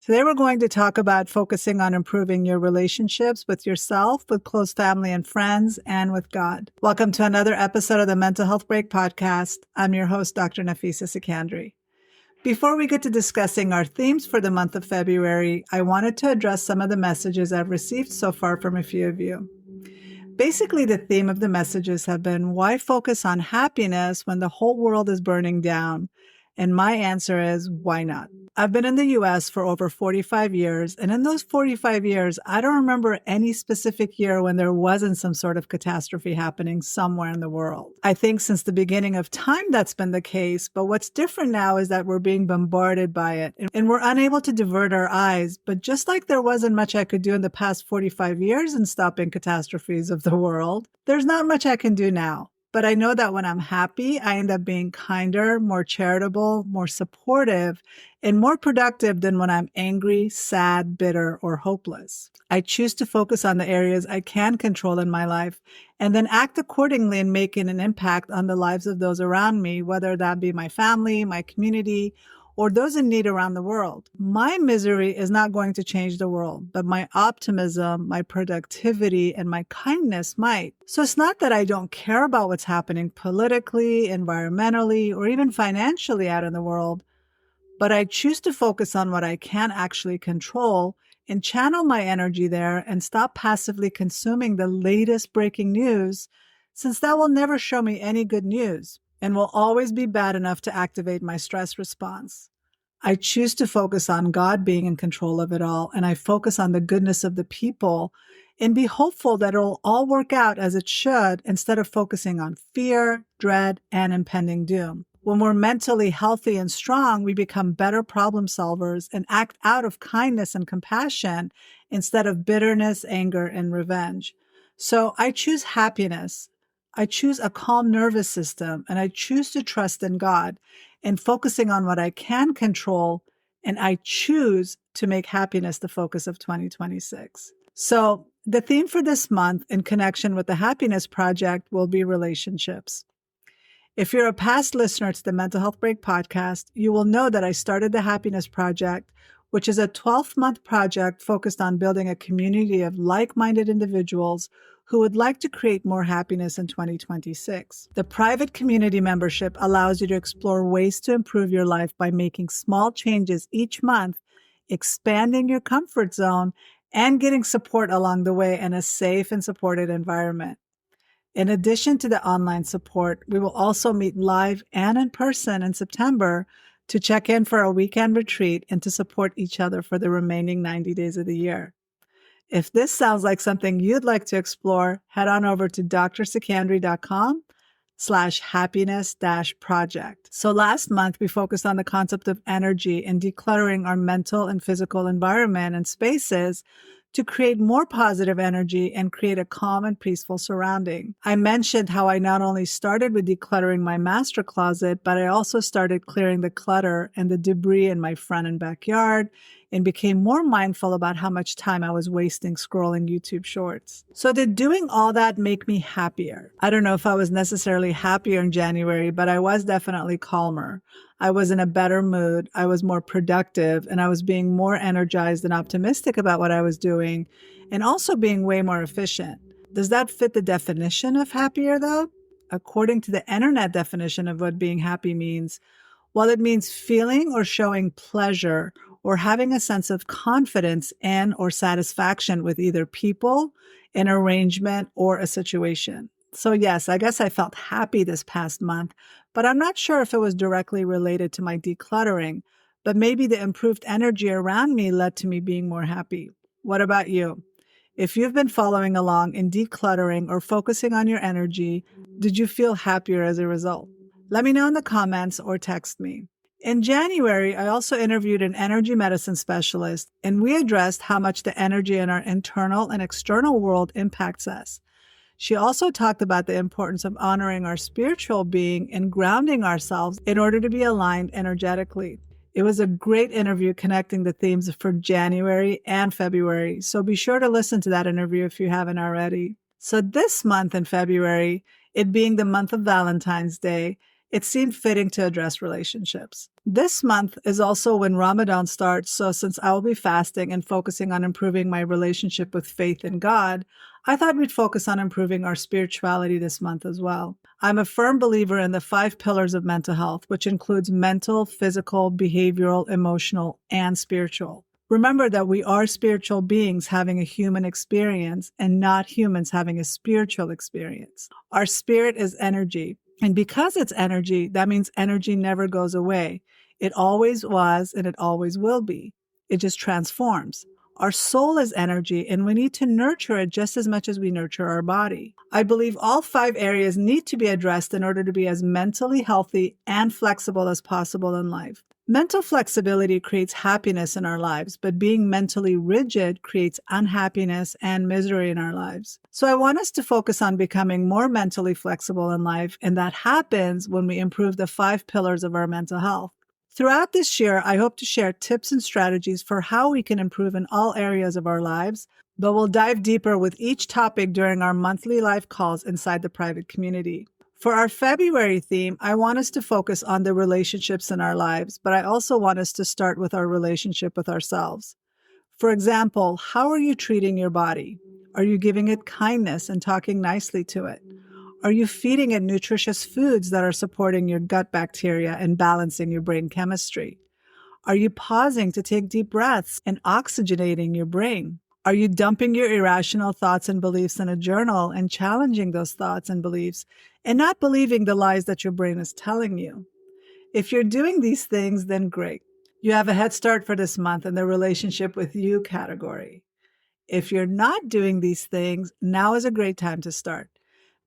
Today, we're going to talk about focusing on improving your relationships with yourself, with close family and friends, and with God. Welcome to another episode of the Mental Health Break Podcast. I'm your host, Dr. Nafisa Sikandri. Before we get to discussing our themes for the month of February, I wanted to address some of the messages I've received so far from a few of you. Basically, the theme of the messages have been, why focus on happiness when the whole world is burning down? And my answer is, why not? I've been in the US for over 45 years, and in those 45 years, I don't remember any specific year when there wasn't some sort of catastrophe happening somewhere in the world. I think since the beginning of time, that's been the case, but what's different now is that we're being bombarded by it, and we're unable to divert our eyes. But just like there wasn't much I could do in the past 45 years in stopping catastrophes of the world, there's not much I can do now. But I know that when I'm happy, I end up being kinder, more charitable, more supportive, and more productive than when I'm angry, sad, bitter, or hopeless. I choose to focus on the areas I can control in my life and then act accordingly in making an impact on the lives of those around me, whether that be my family, my community, or those in need around the world. My misery is not going to change the world, but my optimism, my productivity, and my kindness might. So it's not that I don't care about what's happening politically, environmentally, or even financially out in the world, but I choose to focus on what I can actually control and channel my energy there and stop passively consuming the latest breaking news, since that will never show me any good news and will always be bad enough to activate my stress response. I choose to focus on God being in control of it all, and I focus on the goodness of the people and be hopeful that it'll all work out as it should instead of focusing on fear, dread, and impending doom. When we're mentally healthy and strong, we become better problem solvers and act out of kindness and compassion instead of bitterness, anger, and revenge. So I choose happiness. I choose a calm nervous system, and I choose to trust in God and focusing on what I can control, and I choose to make happiness the focus of 2026. So the theme for this month in connection with the Happiness Project will be relationships. If you're a past listener to the Mental Health Break podcast, you will know that I started the Happiness Project, which is a 12-month project focused on building a community of like-minded individuals who would like to create more happiness in 2026. The private community membership allows you to explore ways to improve your life by making small changes each month, expanding your comfort zone, and getting support along the way in a safe and supported environment. In addition to the online support, we will also meet live and in person in September to check in for a weekend retreat and to support each other for the remaining 90 days of the year. If this sounds like something you'd like to explore, head on over to drsikandri.com/happiness-project. So last month, we focused on the concept of energy and decluttering our mental and physical environment and spaces to create more positive energy and create a calm and peaceful surrounding. I mentioned how I not only started with decluttering my master closet, but I also started clearing the clutter and the debris in my front and backyard and became more mindful about how much time I was wasting scrolling YouTube shorts. So did doing all that make me happier? I don't know if I was necessarily happier in January, but I was definitely calmer. I was in a better mood, I was more productive, and I was being more energized and optimistic about what I was doing, and also being way more efficient. Does that fit the definition of happier, though? According to the internet definition of what being happy means, well, it means feeling or showing pleasure or having a sense of confidence and or satisfaction with either people, an arrangement, or a situation. So yes, I guess I felt happy this past month, but I'm not sure if it was directly related to my decluttering, but maybe the improved energy around me led to me being more happy. What about you? If you've been following along in decluttering or focusing on your energy, did you feel happier as a result? Let me know in the comments or text me. In January, I also interviewed an energy medicine specialist, and we addressed how much the energy in our internal and external world impacts us. She also talked about the importance of honoring our spiritual being and grounding ourselves in order to be aligned energetically. It was a great interview connecting the themes for January and February, so be sure to listen to that interview if you haven't already. So this month in February, it being the month of Valentine's Day, it seemed fitting to address relationships. This month is also when Ramadan starts, so since I will be fasting and focusing on improving my relationship with faith in God, I thought we'd focus on improving our spirituality this month as well. I'm a firm believer in the 5 pillars of mental health, which includes mental, physical, behavioral, emotional, and spiritual. Remember that we are spiritual beings having a human experience and not humans having a spiritual experience. Our spirit is energy. And because it's energy, that means energy never goes away. It always was and it always will be. It just transforms. Our soul is energy, and we need to nurture it just as much as we nurture our body. I believe all 5 areas need to be addressed in order to be as mentally healthy and flexible as possible in life. Mental flexibility creates happiness in our lives, but being mentally rigid creates unhappiness and misery in our lives. So I want us to focus on becoming more mentally flexible in life, and that happens when we improve the 5 pillars of our mental health. Throughout this year, I hope to share tips and strategies for how we can improve in all areas of our lives, but we'll dive deeper with each topic during our monthly live calls inside the private community. For our February theme, I want us to focus on the relationships in our lives, but I also want us to start with our relationship with ourselves. For example, how are you treating your body? Are you giving it kindness and talking nicely to it? Are you feeding it nutritious foods that are supporting your gut bacteria and balancing your brain chemistry? Are you pausing to take deep breaths and oxygenating your brain? Are you dumping your irrational thoughts and beliefs in a journal and challenging those thoughts and beliefs and not believing the lies that your brain is telling you? If you're doing these things, then great. You have a head start for this month in the relationship with you category. If you're not doing these things, now is a great time to start.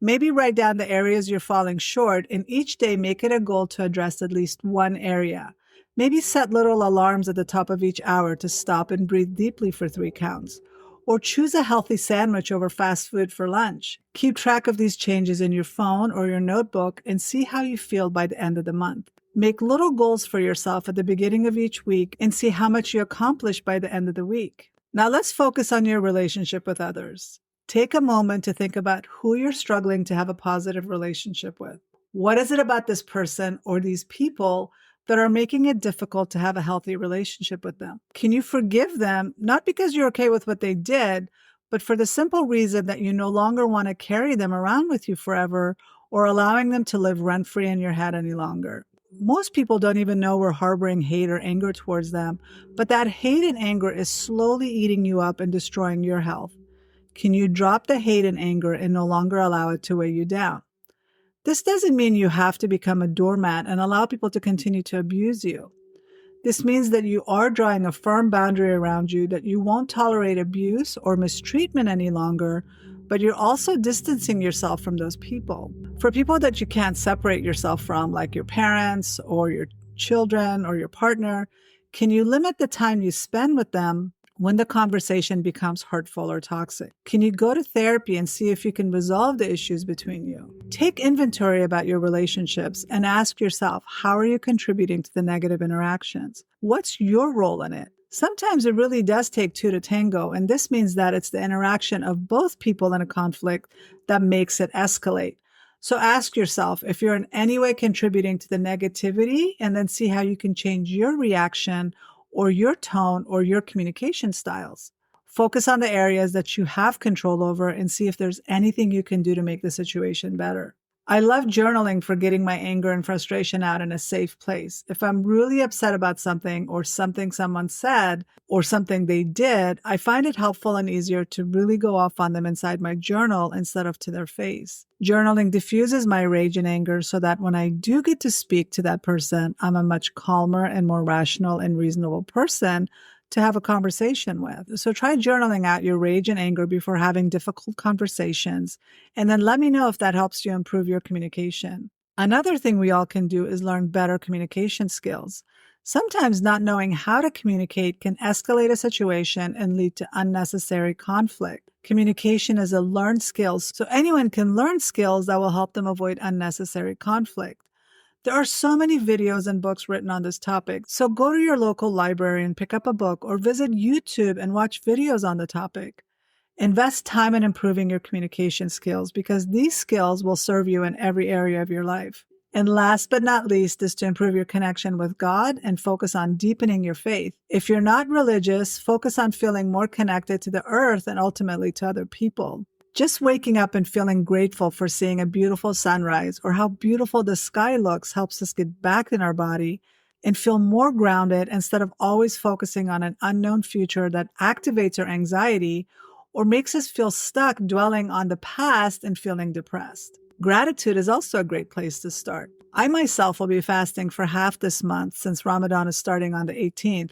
Maybe write down the areas you're falling short, and each day make it a goal to address at least one area. Maybe set little alarms at the top of each hour to stop and breathe deeply for 3 counts. Or choose a healthy sandwich over fast food for lunch. Keep track of these changes in your phone or your notebook and see how you feel by the end of the month. Make little goals for yourself at the beginning of each week and see how much you accomplish by the end of the week. Now let's focus on your relationship with others. Take a moment to think about who you're struggling to have a positive relationship with. What is it about this person or these people that are making it difficult to have a healthy relationship with them? Can you forgive them, not because you're okay with what they did, but for the simple reason that you no longer want to carry them around with you forever or allowing them to live rent-free in your head any longer? Most people don't even know we're harboring hate or anger towards them, but that hate and anger is slowly eating you up and destroying your health. Can you drop the hate and anger and no longer allow it to weigh you down? This doesn't mean you have to become a doormat and allow people to continue to abuse you. This means that you are drawing a firm boundary around you that you won't tolerate abuse or mistreatment any longer, but you're also distancing yourself from those people. For people that you can't separate yourself from, like your parents or your children or your partner, can you limit the time you spend with them when the conversation becomes hurtful or toxic? Can you go to therapy and see if you can resolve the issues between you? Take inventory about your relationships and ask yourself, how are you contributing to the negative interactions? What's your role in it? Sometimes it really does take 2 to tango, and this means that it's the interaction of both people in a conflict that makes it escalate. So ask yourself if you're in any way contributing to the negativity, and then see how you can change your reaction or your tone or your communication styles. Focus on the areas that you have control over and see if there's anything you can do to make the situation better. I love journaling for getting my anger and frustration out in a safe place. If I'm really upset about something or something someone said or something they did, I find it helpful and easier to really go off on them inside my journal instead of to their face. Journaling diffuses my rage and anger so that when I do get to speak to that person, I'm a much calmer and more rational and reasonable person to have a conversation with. So try journaling out your rage and anger before having difficult conversations, and then let me know if that helps you improve your communication. Another thing we all can do is learn better communication skills. Sometimes not knowing how to communicate can escalate a situation and lead to unnecessary conflict. Communication is a learned skill, so anyone can learn skills that will help them avoid unnecessary conflict. There are so many videos and books written on this topic, so go to your local library and pick up a book or visit YouTube and watch videos on the topic. Invest time in improving your communication skills because these skills will serve you in every area of your life. And last but not least is to improve your connection with God and focus on deepening your faith. If you're not religious, focus on feeling more connected to the earth and ultimately to other people. Just waking up and feeling grateful for seeing a beautiful sunrise or how beautiful the sky looks helps us get back in our body and feel more grounded instead of always focusing on an unknown future that activates our anxiety or makes us feel stuck dwelling on the past and feeling depressed. Gratitude is also a great place to start. I myself will be fasting for half this month since Ramadan is starting on the 18th.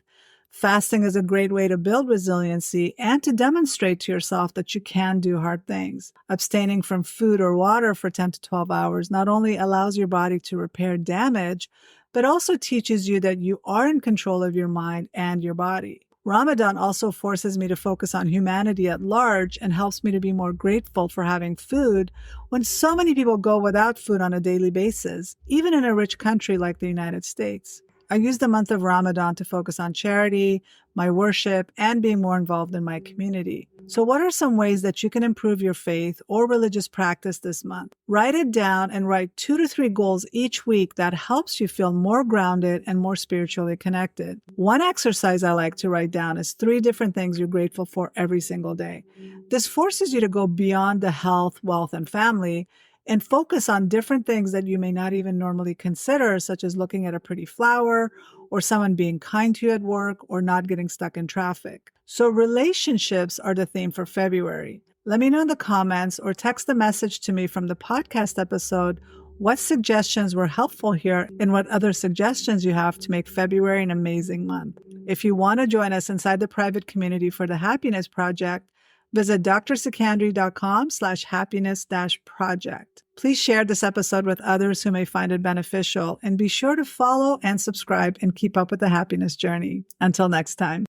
Fasting is a great way to build resiliency and to demonstrate to yourself that you can do hard things. Abstaining from food or water for 10 to 12 hours not only allows your body to repair damage, but also teaches you that you are in control of your mind and your body. Ramadan also forces me to focus on humanity at large and helps me to be more grateful for having food when so many people go without food on a daily basis, even in a rich country like the United States. I use the month of Ramadan to focus on charity, my worship, and being more involved in my community. So what are some ways that you can improve your faith or religious practice this month? Write it down and write 2 to 3 goals each week that helps you feel more grounded and more spiritually connected. One exercise I like to write down is 3 different things you're grateful for every single day. This forces you to go beyond the health, wealth, and family and focus on different things that you may not even normally consider, such as looking at a pretty flower or someone being kind to you at work or not getting stuck in traffic. So relationships are the theme for February. Let me know in the comments or text a message to me from the podcast episode what suggestions were helpful here and what other suggestions you have to make February an amazing month. If you want to join us inside the private community for the Happiness Project, visit drsecandry.com/happiness-project. Please share this episode with others who may find it beneficial, and be sure to follow and subscribe and keep up with the happiness journey. Until next time.